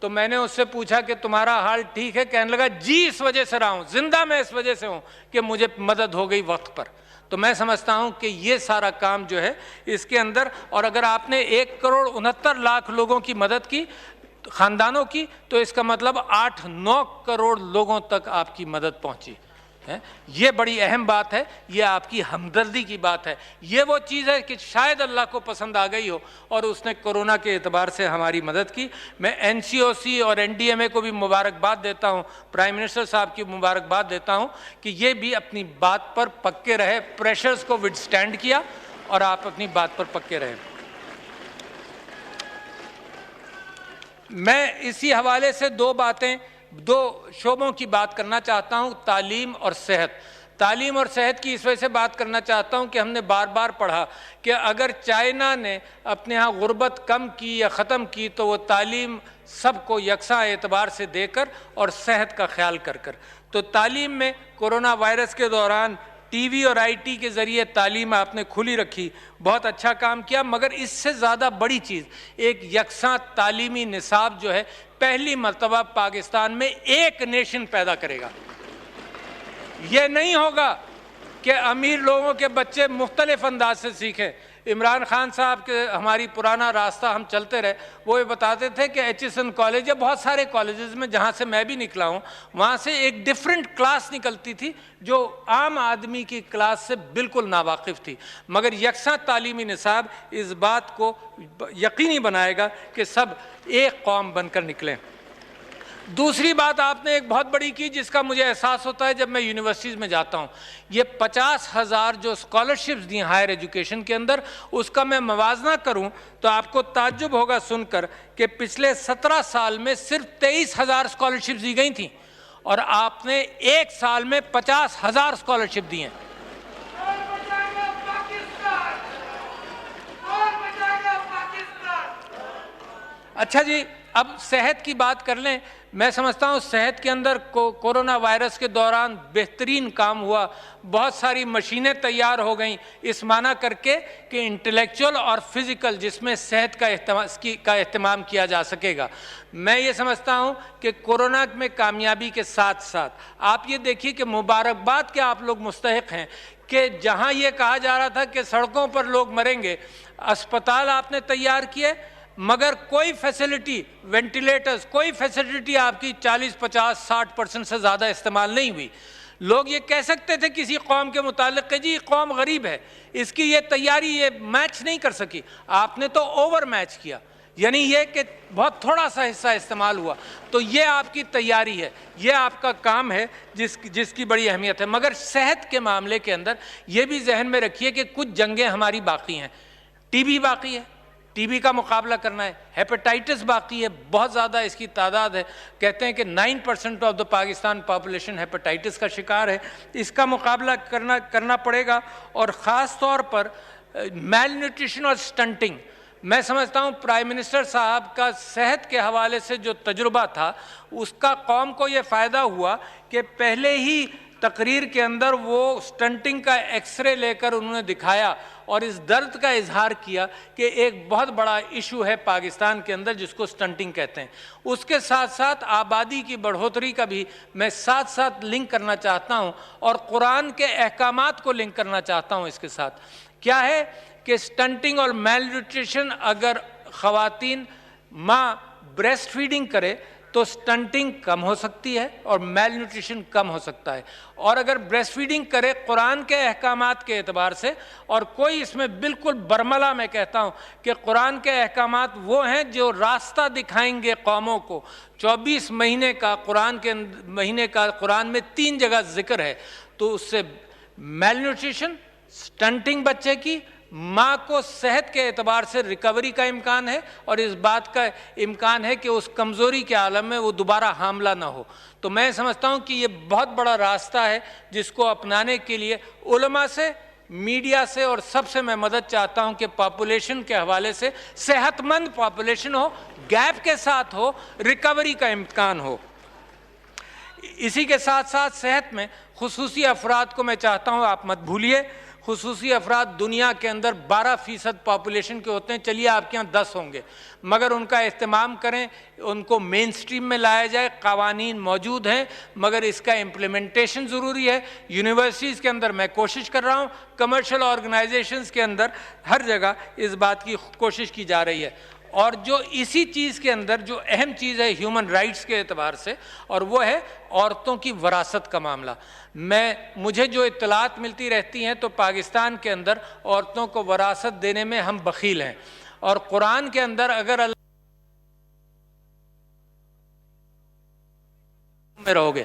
تو میں نے اس سے پوچھا کہ تمہارا حال ٹھیک ہے؟ کہنے لگا جی اس وجہ سے رہا ہوں، زندہ میں اس وجہ سے ہوں کہ مجھے مدد ہو گئی وقت پر۔ تو میں سمجھتا ہوں کہ یہ سارا کام جو ہے اس کے اندر، اور اگر آپ نے 1,69,00,000 لوگوں کی مدد کی، خاندانوں کی، تو اس کا مطلب 8-9 کروڑ لوگوں تک آپ کی مدد پہنچی ہے۔ یہ بڑی اہم بات ہے، یہ آپ کی ہمدردی کی بات ہے۔ یہ وہ چیز ہے کہ شاید اللہ کو پسند آ گئی ہو اور اس نے کورونا کے اعتبار سے ہماری مدد کی۔ میں NCOC اور NDMA کو بھی مبارکباد دیتا ہوں، پرائم منسٹر صاحب کی مبارکباد دیتا ہوں کہ یہ بھی اپنی بات پر پکے رہے، پریشرز کو وڈسٹینڈ کیا اور آپ اپنی بات پر پکے رہے۔ میں اسی حوالے سے دو شعبوں کی بات کرنا چاہتا ہوں، تعلیم اور صحت۔ تعلیم اور صحت کی اس وجہ سے بات کرنا چاہتا ہوں کہ ہم نے بار بار پڑھا کہ اگر چائنا نے اپنے ہاں غربت کم کی یا ختم کی تو وہ تعلیم سب کو یکساں اعتبار سے دے کر اور صحت کا خیال کر کر۔ تو تعلیم میں کورونا وائرس کے دوران ٹی وی اور IT کے ذریعے تعلیم آپ نے کھلی رکھی، بہت اچھا کام کیا، مگر اس سے زیادہ بڑی چیز ایک یکساں تعلیمی نصاب جو ہے پہلی مرتبہ پاکستان میں ایک نیشن پیدا کرے گا۔ یہ نہیں ہوگا کہ امیر لوگوں کے بچے مختلف انداز سے سیکھیں۔ عمران خان صاحب کے ہماری پرانا راستہ ہم چلتے رہے، وہ یہ بتاتے تھے کہ HSN کالج یا بہت سارے کالجز میں جہاں سے میں بھی نکلا ہوں، وہاں سے ایک ڈیفرنٹ کلاس نکلتی تھی جو عام آدمی کی کلاس سے بالکل ناواقف تھی، مگر یکساں تعلیمی نصاب اس بات کو یقینی بنائے گا کہ سب ایک قوم بن کر نکلیں۔ دوسری بات آپ نے ایک بہت بڑی کی جس کا مجھے احساس ہوتا ہے جب میں یونیورسٹیز میں جاتا ہوں، یہ 50,000 جو اسکالرشپس دی ہائر ایجوکیشن کے اندر، اس کا میں موازنہ کروں تو آپ کو تعجب ہوگا سن کر کہ پچھلے 17 سال میں صرف 23,000 اسکالرشپس دی گئی تھیں اور آپ نے ایک سال میں 50,000 اسکالرشپ دی ہیں۔ اچھا جی، اب صحت کی بات کر لیں۔ میں سمجھتا ہوں صحت کے اندر کورونا وائرس کے دوران بہترین کام ہوا، بہت ساری مشینیں تیار ہو گئیں، اس معنی کر کے کہ انٹلیکچول اور فزیکل جس میں صحت کا اہتمام کیا جا سکے گا۔ میں یہ سمجھتا ہوں کہ کورونا میں کامیابی کے ساتھ ساتھ آپ یہ دیکھیے کہ مبارکباد کے آپ لوگ مستحق ہیں کہ جہاں یہ کہا جا رہا تھا کہ سڑکوں پر لوگ مریں گے، اسپتال آپ نے تیار کیے، مگر کوئی فیسلٹی، وینٹیلیٹرز، کوئی فیسلٹی آپ کی 40, 50, 60% سے زیادہ استعمال نہیں ہوئی۔ لوگ یہ کہہ سکتے تھے کسی قوم کے متعلق کہ جی قوم غریب ہے، اس کی یہ تیاری یہ میچ نہیں کر سکی، آپ نے تو اوور میچ کیا، یعنی یہ کہ بہت تھوڑا سا حصہ استعمال ہوا۔ تو یہ آپ کی تیاری ہے، یہ آپ کا کام ہے جس کی بڑی اہمیت ہے۔ مگر صحت کے معاملے کے اندر یہ بھی ذہن میں رکھیے کہ کچھ جنگیں ہماری باقی ہیں۔ TB باقی ہے، TB کا مقابلہ کرنا ہے، ہیپیٹائٹس باقی ہے، بہت زیادہ اس کی تعداد ہے، کہتے ہیں کہ 9% of the Pakistan population hepatitis کا شکار ہے، اس کا مقابلہ کرنا پڑے گا۔ اور خاص طور پر میل نیوٹریشن اور سٹنٹنگ، میں سمجھتا ہوں پرائم منسٹر صاحب کا صحت کے حوالے سے جو تجربہ تھا اس کا قوم کو یہ فائدہ ہوا کہ پہلے ہی تقریر کے اندر وہ سٹنٹنگ کا ایکس رے لے کر انہوں نے دکھایا اور اس درد کا اظہار کیا کہ ایک بہت بڑا ایشو ہے پاکستان کے اندر جس کو سٹنٹنگ کہتے ہیں۔ اس کے ساتھ ساتھ آبادی کی بڑھوتری کا بھی میں ساتھ ساتھ لنک کرنا چاہتا ہوں اور قرآن کے احکامات کو لنک کرنا چاہتا ہوں اس کے ساتھ۔ کیا ہے کہ سٹنٹنگ اور میل نیوٹریشن، اگر خواتین ماں بریسٹ فیڈنگ کرے تو سٹنٹنگ کم ہو سکتی ہے اور میل نیوٹریشن کم ہو سکتا ہے، اور اگر بریسٹ فیڈنگ کرے قرآن کے احکامات کے اعتبار سے، اور کوئی اس میں بالکل برملا میں کہتا ہوں کہ قرآن کے احکامات وہ ہیں جو راستہ دکھائیں گے قوموں کو۔ 24 مہینے کا قرآن میں 3 جگہ ذکر ہے، تو اس سے میل نیوٹریشن، سٹنٹنگ بچے کی، ماں کو صحت کے اعتبار سے ریکوری کا امکان ہے اور اس بات کا امکان ہے کہ اس کمزوری کے عالم میں وہ دوبارہ حاملہ نہ ہو۔ تو میں سمجھتا ہوں کہ یہ بہت بڑا راستہ ہے جس کو اپنانے کے لیے علماء سے، میڈیا سے اور سب سے میں مدد چاہتا ہوں کہ پاپولیشن کے حوالے سے صحت مند پاپولیشن ہو، گیپ کے ساتھ ہو، ریکوری کا امکان ہو۔ اسی کے ساتھ ساتھ صحت میں خصوصی افراد کو میں چاہتا ہوں آپ مت بھولیے، خصوصی افراد دنیا کے اندر 12% پاپولیشن کے ہوتے ہیں، چلیے آپ کے یہاں 10 ہوں گے، مگر ان کا اہتمام کریں، ان کو مین سٹریم میں لایا جائے۔ قوانین موجود ہیں مگر اس کا امپلیمنٹیشن ضروری ہے۔ یونیورسٹیز کے اندر میں کوشش کر رہا ہوں، کمرشل آرگنائزیشنز کے اندر ہر جگہ اس بات کی کوشش کی جا رہی ہے۔ اور جو اسی چیز کے اندر جو اہم چیز ہے ہیومن رائٹس کے اعتبار سے، اور وہ ہے عورتوں کی وراثت کا معاملہ۔ مجھے جو اطلاعات ملتی رہتی ہیں تو پاکستان کے اندر عورتوں کو وراثت دینے میں ہم بخیل ہیں، اور قرآن کے اندر اگر اللہ میں رہو گے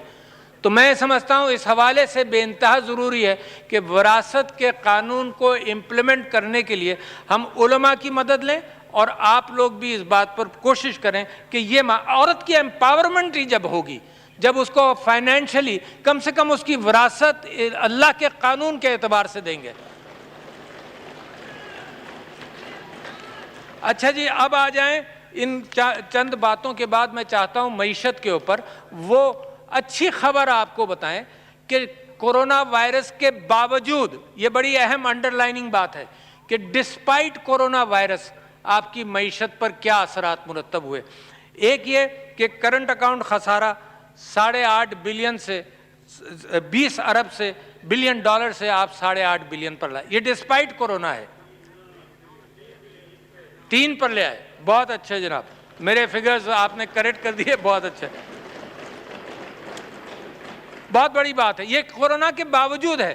تو میں سمجھتا ہوں اس حوالے سے بے انتہا ضروری ہے کہ وراثت کے قانون کو امپلیمنٹ کرنے کے لیے ہم علماء کی مدد لیں، اور آپ لوگ بھی اس بات پر کوشش کریں کہ یہ عورت کی امپاورمنٹ ہی جب ہوگی، جب اس کو فائنینشلی کم سے کم اس کی وراثت اللہ کے قانون کے اعتبار سے دیں گے۔ اچھا جی، اب آ جائیں ان چند باتوں کے بعد میں چاہتا ہوں معیشت کے اوپر وہ اچھی خبر آپ کو بتائیں کہ کورونا وائرس کے باوجود، یہ بڑی اہم انڈر لائننگ بات ہے کہ ڈسپائٹ کورونا وائرس آپ کی معیشت پر کیا اثرات مرتب ہوئے۔ ایک یہ کہ کرنٹ اکاؤنٹ خسارہ 8.5 بلین سے 20 ارب سے بلین ڈالر سے آپ 8.5 بلین پر لائے، یہ ڈسپائٹ کورونا ہے۔ 3 پر لے آئے، بہت اچھے جناب، میرے فگرز آپ نے کریکٹ کر دیے، بہت اچھے، بہت بڑی بات ہے۔ یہ کورونا کے باوجود ہے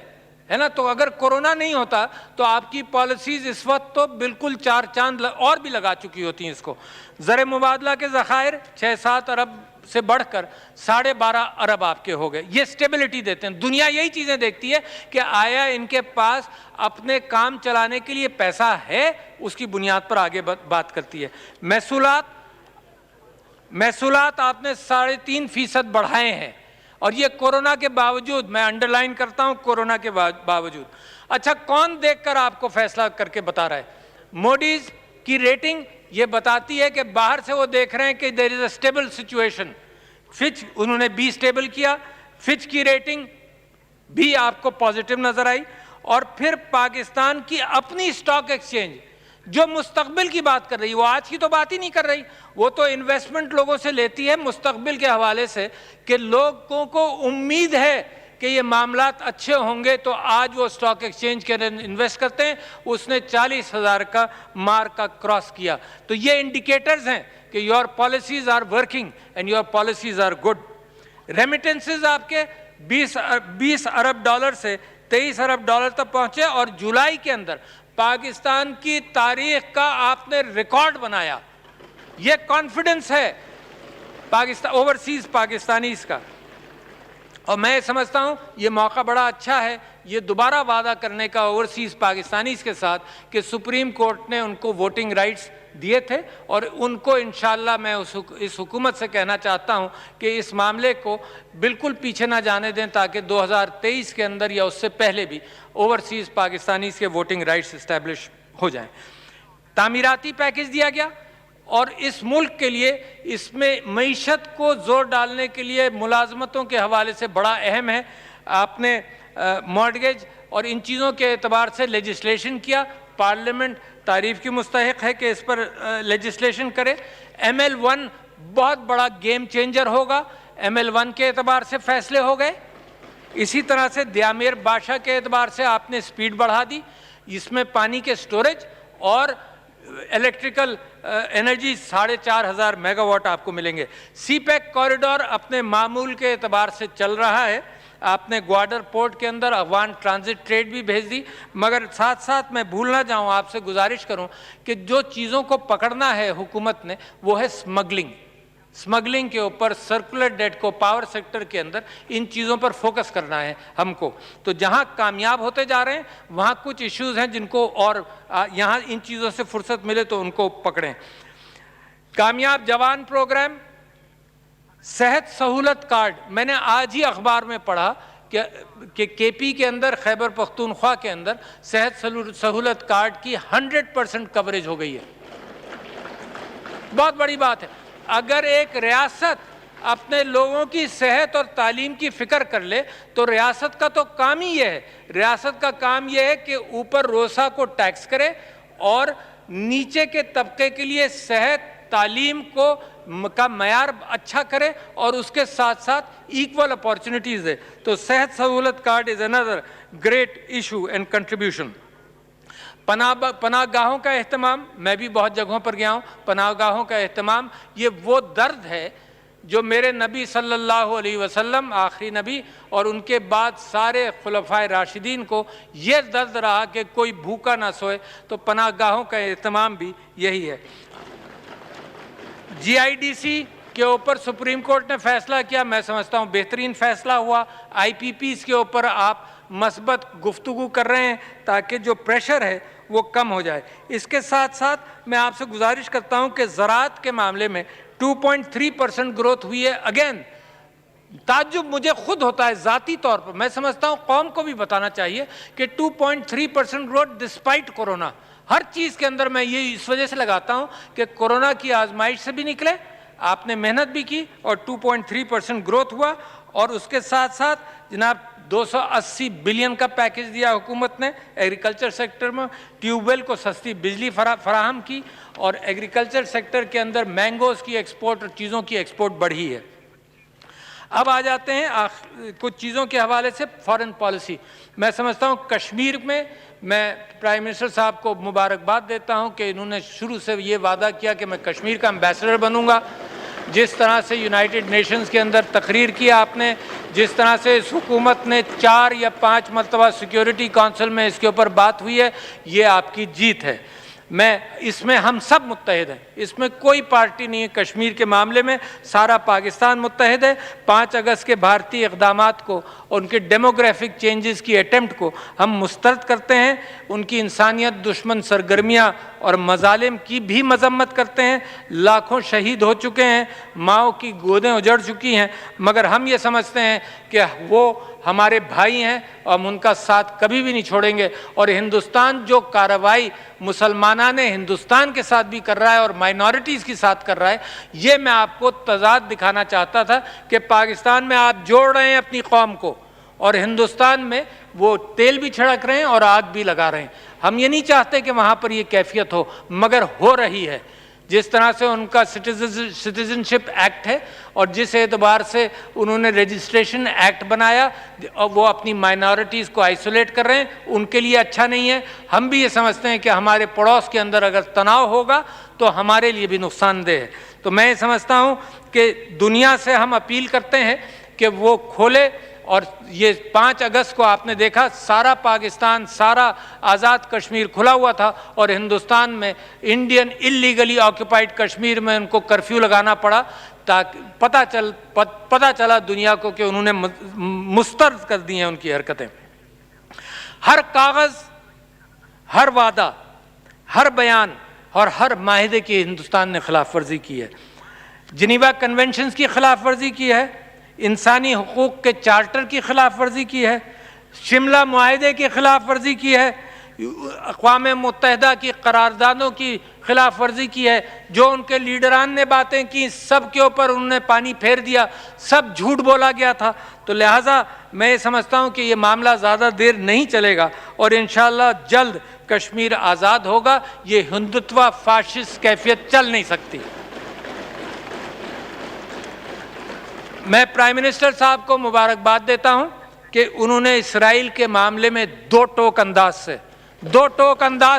نا، تو اگر کورونا نہیں ہوتا تو آپ کی پالیسیز اس وقت تو بالکل 4 چاند اور بھی لگا چکی ہوتی ہیں اس کو۔ زر مبادلہ کے ذخائر 6-7 ارب سے بڑھ کر 12.5 ارب آپ کے ہو گئے، یہ سٹیبلٹی دیتے ہیں۔ دنیا یہی چیزیں دیکھتی ہے کہ آیا ان کے پاس اپنے کام چلانے کے لیے پیسہ ہے، اس کی بنیاد پر آگے بات کرتی ہے۔ محصولات آپ نے 3.5% بڑھائے ہیں، اور یہ کورونا کے باوجود، میں انڈرلائن کرتا ہوں کورونا کے باوجود۔ اچھا، کون دیکھ کر آپ کو فیصلہ کر کے بتا رہا ہے؟ موڈیز کی ریٹنگ یہ بتاتی ہے کہ باہر سے وہ دیکھ رہے ہیں کہ there is a stable situation۔ Fitch انہوں نے بھی سٹیبل کیا، فچ کی ریٹنگ بھی آپ کو پازیٹیو نظر آئی۔ اور پھر پاکستان کی اپنی سٹاک ایکسچینج جو مستقبل کی بات کر رہی ہے، وہ آج کی تو بات ہی نہیں کر رہی، وہ تو انویسٹمنٹ لوگوں سے لیتی ہے مستقبل کے حوالے سے کہ لوگوں کو امید ہے کہ یہ معاملات اچھے ہوں گے، تو آج وہ سٹاک ایکسچینج کے اندر انویسٹ کرتے ہیں۔ اس نے 40,000 کا مارک کا کراس کیا، تو یہ انڈیکیٹرز ہیں کہ your policies are working and your policies are good. Remittances آپ کے 20 ارب ڈالر سے 23 ارب ڈالر تک پہنچے، اور جولائی کے اندر پاکستان کی تاریخ کا آپ نے ریکارڈ بنایا۔ یہ کانفیڈنس ہے اوورسیز پاکستانیز کا، اور میں سمجھتا ہوں یہ موقع بڑا اچھا ہے یہ دوبارہ وعدہ کرنے کا اوورسیز پاکستانیز کے ساتھ کہ سپریم کورٹ نے ان کو ووٹنگ رائٹس دیے تھے، اور ان کو انشاءاللہ میں اس حکومت سے کہنا چاہتا ہوں کہ اس معاملے کو بالکل پیچھے نہ جانے دیں، تاکہ 2023 کے اندر یا اس سے پہلے بھی اوورسیز پاکستانیز کے ووٹنگ رائٹس اسٹیبلش ہو جائیں۔ تعمیراتی پیکج دیا گیا، اور اس ملک کے لیے اس میں معیشت کو زور ڈالنے کے لیے ملازمتوں کے حوالے سے بڑا اہم ہے۔ آپ نے مارگیج اور ان چیزوں کے اعتبار سے لیجسلیشن کیا، پارلیمنٹ تعریف کی مستحق ہے کہ اس پر لیجسلیشن کرے۔ ML1 بہت بڑا گیم چینجر ہوگا، ML1 کے اعتبار سے فیصلے ہو گئے۔ اسی طرح سے دیامیر بادشاہ کے اعتبار سے آپ نے سپیڈ بڑھا دی، اس میں پانی کے سٹوریج اور الیکٹریکل انرجی 4,500 میگا واٹ آپ کو ملیں گے۔ سی پیک کوریڈور اپنے معمول کے اعتبار سے چل رہا ہے، آپ نے گواڈر پورٹ کے اندر افغان ٹرانزٹ ٹریڈ بھی بھیج دی، مگر ساتھ ساتھ میں بھول نہ جاؤں، آپ سے گزارش کروں کہ جو چیزوں کو پکڑنا ہے حکومت نے وہ ہے سمگلنگ کے اوپر، سرکولر ڈیٹ کو پاور سیکٹر کے اندر ان چیزوں پر فوکس کرنا ہے ہم کو۔ تو جہاں کامیاب ہوتے جا رہے ہیں وہاں کچھ ایشوز ہیں جن کو، اور یہاں ان چیزوں سے فرصت ملے تو ان کو پکڑیں۔ کامیاب جوان پروگرام، صحت سہولت کارڈ، میں نے آج ہی اخبار میں پڑھا کہ کے پی کے اندر، خیبر پختونخوا کے اندر صحت سہولت کارڈ کی 100% کوریج ہو گئی ہے، بہت بڑی بات ہے۔ اگر ایک ریاست اپنے لوگوں کی صحت اور تعلیم کی فکر کر لے تو ریاست کا تو کام ہی یہ ہے، ریاست کا کام یہ ہے کہ اوپر روسا کو ٹیکس کرے اور نیچے کے طبقے کے لیے صحت تعلیم کا معیار اچھا کرے اور اس کے ساتھ ساتھ ایکول اپارچونٹیز دے. تو صحت سہولت card is another great issue and contribution. پناہ گاہوں کا اہتمام، میں بھی بہت جگہوں پر گیا ہوں، پناہ گاہوں کا اہتمام یہ وہ درد ہے جو میرے نبی صلی اللہ علیہ وسلم آخری نبی اور ان کے بعد سارے خلفائے راشدین کو یہ درد رہا کہ کوئی بھوکا نہ سوئے. تو پناہ گاہوں کا اہتمام بھی یہی ہے. جی آئی ڈی سی کے اوپر سپریم کورٹ نے فیصلہ کیا، میں سمجھتا ہوں بہترین فیصلہ ہوا. آئی پی پیز کے اوپر آپ مثبت گفتگو کر رہے ہیں تاکہ جو پریشر ہے وہ کم ہو جائے. اس کے ساتھ ساتھ میں آپ سے گزارش کرتا ہوں کہ زراعت کے معاملے میں 2.3% گروتھ ہوئی ہے. اگین تعجب مجھے خود ہوتا ہے ذاتی طور پر، میں سمجھتا ہوں قوم کو بھی بتانا چاہیے کہ 2.3% گروتھ ڈسپائٹ کورونا. ہر چیز کے اندر میں یہ اس وجہ سے لگاتا ہوں کہ کورونا کی آزمائش سے بھی نکلے، آپ نے محنت بھی کی اور 2.3% گروتھ ہوا. اور اس کے ساتھ ساتھ جناب 280 بلین کا پیکج دیا حکومت نے ایگریکلچر سیکٹر میں، ٹیوب ویل کو سستی بجلی فراہم کی اور ایگریکلچر سیکٹر کے اندر مینگوز کی ایکسپورٹ اور چیزوں کی ایکسپورٹ بڑھی ہے. اب آ جاتے ہیں کچھ چیزوں کے حوالے سے فارن پالیسی. میں سمجھتا ہوں کشمیر میں میں پرائم منسٹر صاحب کو مبارکباد دیتا ہوں کہ انہوں نے شروع سے یہ وعدہ کیا کہ میں کشمیر کا امبیسڈر بنوں گا. جس طرح سے یونائٹڈ نیشنز کے اندر تقریر کیا آپ نے، جس طرح سے اس حکومت نے 4 یا 5 مرتبہ سیکیورٹی کونسل میں اس کے اوپر بات ہوئی ہے، یہ آپ کی جیت ہے. اس میں ہم سب متحد ہیں، اس میں کوئی پارٹی نہیں ہے. کشمیر کے معاملے میں سارا پاکستان متحد ہے. 5 اگست کے بھارتی اقدامات کو، ان کے ڈیموگرافک چینجز کی اٹیمپٹ کو ہم مسترد کرتے ہیں. ان کی انسانیت دشمن سرگرمیاں اور مظالم کی بھی مذمت کرتے ہیں. لاکھوں شہید ہو چکے ہیں، ماؤں کی گودیں اجڑ چکی ہیں، مگر ہم یہ سمجھتے ہیں کہ وہ ہمارے بھائی ہیں اور ہم ان کا ساتھ کبھی بھی نہیں چھوڑیں گے. اور ہندوستان جو کارروائی مسلمانان ہندوستان کے ساتھ بھی کر رہا ہے اور مائنورٹیز کے ساتھ کر رہا ہے، یہ میں آپ کو تضاد دکھانا چاہتا تھا کہ پاکستان میں آپ جوڑ رہے ہیں اپنی قوم کو اور ہندوستان میں وہ تیل بھی چھڑک رہے ہیں اور آگ بھی لگا رہے ہیں. ہم یہ نہیں چاہتے کہ وہاں پر یہ کیفیت ہو، مگر ہو رہی ہے. جس طرح سے ان کا سٹیزن شپ ایکٹ ہے اور جس اعتبار سے انہوں نے رجسٹریشن ایکٹ بنایا اور وہ اپنی مائنورٹیز کو آئسولیٹ کر رہے ہیں، ان کے لیے اچھا نہیں ہے. ہم بھی یہ سمجھتے ہیں کہ ہمارے پڑوس کے اندر اگر تناؤ ہوگا تو ہمارے لیے بھی نقصان دہ ہے. تو میں یہ سمجھتا ہوں کہ دنیا سے ہم اپیل کرتے ہیں کہ وہ کھولے. اور یہ 5 اگست کو آپ نے دیکھا سارا پاکستان، سارا آزاد کشمیر کھلا ہوا تھا اور ہندوستان میں انڈین اللیگلی آکوپائڈ کشمیر میں ان کو کرفیو لگانا پڑا تاکہ پتہ چلا دنیا کو کہ انہوں نے مسترد کر دی ہیں ان کی حرکتیں. ہر کاغذ، ہر وعدہ، ہر بیان اور ہر معاہدے کی ہندوستان نے خلاف ورزی کی ہے. جنیوا کنونشنز کی خلاف ورزی کی ہے، انسانی حقوق کے چارٹر کی خلاف ورزی کی ہے، شملہ معاہدے کی خلاف ورزی کی ہے، اقوام متحدہ کی قراردادوں کی خلاف ورزی کی ہے. جو ان کے لیڈران نے باتیں کی سب کے اوپر انہوں نے پانی پھیر دیا، سب جھوٹ بولا گیا تھا. تو لہٰذا میں یہ سمجھتا ہوں کہ یہ معاملہ زیادہ دیر نہیں چلے گا اور انشاءاللہ جلد کشمیر آزاد ہوگا. یہ ہندوتوا فاشسٹ کیفیت چل نہیں سکتی. میں پرائم منسٹر صاحب کو مبارکباد دیتا ہوں کہ انہوں نے اسرائیل کے معاملے میں دو ٹوک انداز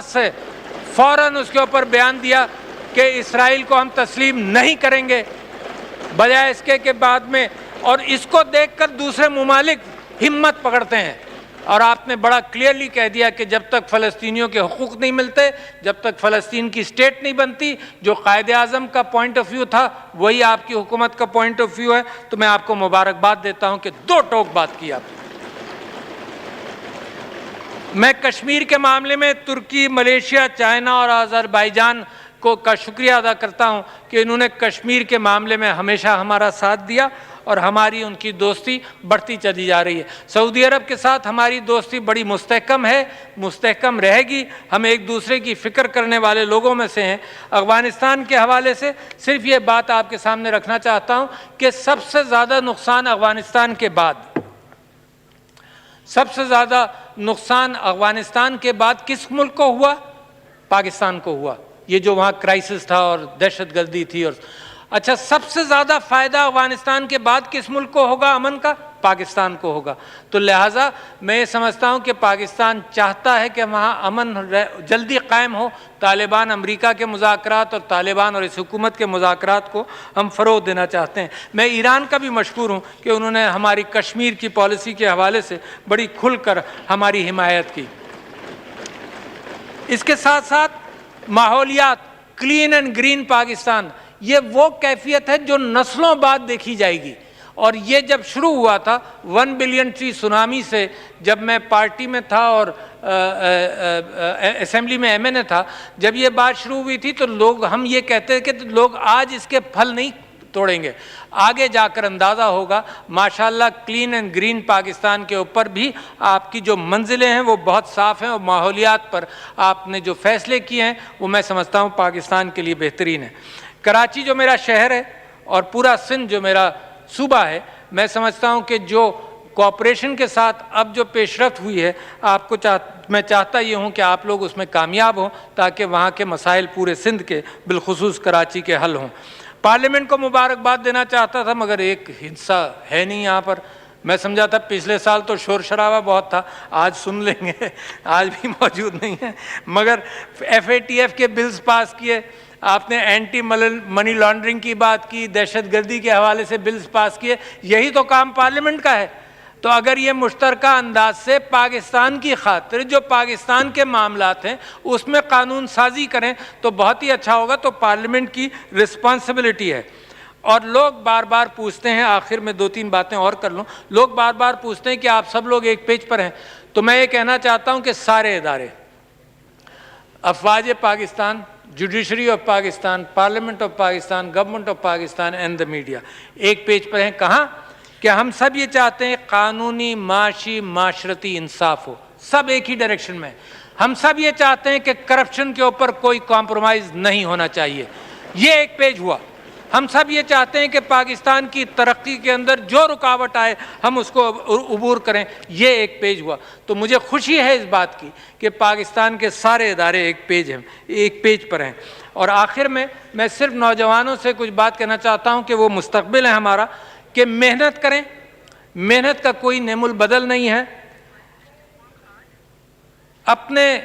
سے فوراً اس کے اوپر بیان دیا کہ اسرائیل کو ہم تسلیم نہیں کریں گے، بجائے اس کے بعد میں، اور اس کو دیکھ کر دوسرے ممالک ہمت پکڑتے ہیں. اور آپ نے بڑا کلیئرلی کہہ دیا کہ جب تک فلسطینیوں کے حقوق نہیں ملتے، جب تک فلسطین کی اسٹیٹ نہیں بنتی، جو قائد اعظم کا پوائنٹ آف ویو تھا وہی آپ کی حکومت کا پوائنٹ آف ویو ہے. تو میں آپ کو مبارکباد دیتا ہوں کہ دو ٹوک بات کی آپ نے. میں کشمیر کے معاملے میں ترکی، ملیشیا، چائنا اور آذربائیجان کا شکریہ ادا کرتا ہوں کہ انہوں نے کشمیر کے معاملے میں ہمیشہ ہمارا ساتھ دیا اور ہماری ان کی دوستی بڑھتی چلی جا رہی ہے۔ سعودی عرب کے ساتھ ہماری دوستی بڑی مستحکم ہے، مستحکم رہے گی۔ ہم ایک دوسرے کی فکر کرنے والے لوگوں میں سے ہیں۔ افغانستان کے حوالے سے صرف یہ بات آپ کے سامنے رکھنا چاہتا ہوں کہ سب سے زیادہ نقصان افغانستان کے بعد کس ملک کو ہوا؟ پاکستان کو ہوا۔ یہ جو وہاں کرائسس تھا اور دہشت گردی تھی، اور اچھا سب سے زیادہ فائدہ افغانستان کے بعد کس ملک کو ہوگا امن کا؟ پاکستان کو ہوگا۔ تو لہٰذا میں یہ سمجھتا ہوں کہ پاکستان چاہتا ہے کہ وہاں امن جلدی قائم ہو۔ طالبان امریکہ کے مذاکرات اور طالبان اور اس حکومت کے مذاکرات کو ہم فروغ دینا چاہتے ہیں۔ میں ایران کا بھی مشکور ہوں کہ انہوں نے ہماری کشمیر کی پالیسی کے حوالے سے بڑی کھل کر ہماری حمایت کی۔ اس کے ساتھ ساتھ ماحولیات، کلین اینڈ گرین پاکستان، یہ وہ کیفیت ہے جو نسلوں بعد دیکھی جائے گی۔ اور یہ جب شروع ہوا تھا 1 بلین ٹری سونامی سے، جب میں پارٹی میں تھا اور اسمبلی میں ایم این اے تھا، جب یہ بات شروع ہوئی تھی تو ہم یہ کہتے ہیں کہ لوگ آج اس کے پھل نہیں توڑیں گے، آگے جا کر اندازہ ہوگا۔ ماشاءاللہ کلین اینڈ گرین پاکستان کے اوپر بھی آپ کی جو منزلیں ہیں وہ بہت صاف ہیں، اور ماحولیات پر آپ نے جو فیصلے کیے ہیں وہ میں سمجھتا ہوں پاکستان کے لیے بہترین ہے۔ کراچی جو میرا شہر ہے اور پورا سندھ جو میرا صوبہ ہے، میں سمجھتا ہوں کہ جو کوآپریشن کے ساتھ اب جو پیش رفت ہوئی ہے، میں چاہتا یہ ہوں کہ آپ لوگ اس میں کامیاب ہوں تاکہ وہاں کے مسائل پورے سندھ کے بالخصوص کراچی کے حل ہوں۔ پارلیمنٹ کو مبارکباد دینا چاہتا تھا، مگر ایک حصہ ہے نہیں یہاں پر۔ میں سمجھا تھا پچھلے سال تو شور شرابہ بہت تھا، آج سن لیں گے، آج بھی موجود نہیں ہے۔ مگر FATF کے بلز پاس کیے، آپ نے اینٹی منی لانڈرنگ کی بات کی، دہشت گردی کے حوالے سے بلز پاس کیے، یہی تو کام پارلیمنٹ کا ہے۔ تو اگر یہ مشترکہ انداز سے پاکستان کی خاطر جو پاکستان کے معاملات ہیں اس میں قانون سازی کریں تو بہت ہی اچھا ہوگا۔ تو پارلیمنٹ کی رسپانسبلٹی ہے۔ اور لوگ بار بار پوچھتے ہیں، آخر میں 2-3 باتیں اور کر لوں، لوگ بار بار پوچھتے ہیں کہ آپ سب لوگ ایک پیج پر ہیں۔ تو میں یہ کہنا چاہتا ہوں کہ سارے ادارے، افواج Pakistan, judiciary of Pakistan, parliament of Pakistan, government of Pakistan and the media ایک پیج پر ہیں۔ کہاں؟ کہ ہم سب یہ چاہتے ہیں قانونی، معاشی، معاشرتی انصاف ہو، سب ایک ہی ڈائریکشن میں۔ ہم سب یہ چاہتے ہیں کہ کرپشن کے اوپر کوئی کمپرومائز نہیں ہونا چاہیے، یہ ایک پیج ہوا۔ ہم سب یہ چاہتے ہیں کہ پاکستان کی ترقی کے اندر جو رکاوٹ آئے ہم اس کو عبور کریں، یہ ایک پیج ہوا۔ تو مجھے خوشی ہے اس بات کی کہ پاکستان کے سارے ادارے ایک پیج پر ہیں۔ اور آخر میں صرف نوجوانوں سے کچھ بات کہنا چاہتا ہوں کہ وہ مستقبل ہے ہمارا، کہ محنت کریں، محنت کا کوئی نعم البدل نہیں ہے۔ اپنے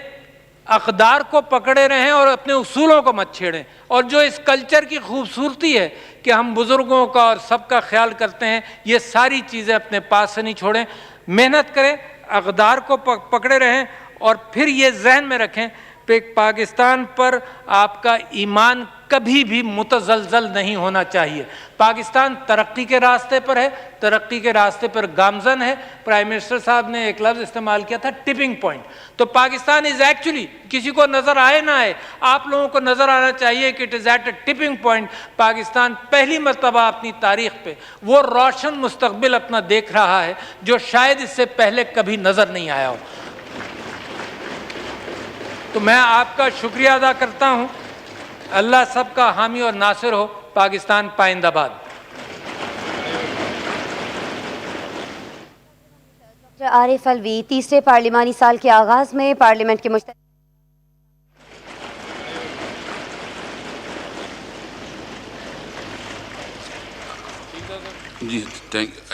اقدار کو پکڑے رہیں اور اپنے اصولوں کو مت چھیڑیں۔ اور جو اس کلچر کی خوبصورتی ہے کہ ہم بزرگوں کا اور سب کا خیال کرتے ہیں، یہ ساری چیزیں اپنے پاس سے نہیں چھوڑیں۔ محنت کریں، اقدار کو پکڑے رہیں، اور پھر یہ ذہن میں رکھیں کہ پاکستان پر آپ کا ایمان کبھی بھی متزلزل نہیں ہونا چاہیے۔ پاکستان ترقی کے راستے پر ہے، ترقی کے راستے پر گامزن ہے۔ پرائم منسٹر صاحب نے ایک لفظ استعمال کیا تھا، ٹپنگ پوائنٹ۔ تو پاکستان از ایکچولی، کسی کو نظر آئے نہ آئے، آپ لوگوں کو نظر آنا چاہیے کہ it is at a tipping point. Pakistan پہلی مرتبہ اپنی تاریخ پہ وہ روشن مستقبل اپنا دیکھ رہا ہے جو شاید اس سے پہلے کبھی نظر نہیں آیا ہو۔ تو میں آپ کا شکریہ ادا کرتا ہوں۔ اللہ سب کا حامی اور ناصر ہو۔ پاکستان پائندہ باد۔ عارف الوی تیسرے پارلیمانی سال کے آغاز میں پارلیمنٹ کے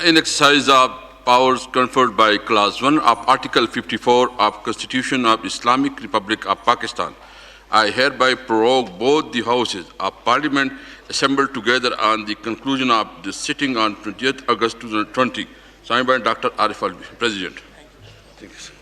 in exercise of powers conferred by Clause 1 of Article 54 of Constitution of Islamic Republic of Pakistan, I hereby prorogue both the Houses of Parliament assembled together on the conclusion of the sitting on 20th August 2020. Signed by Dr. Arif Alvi, President. Thank you, sir.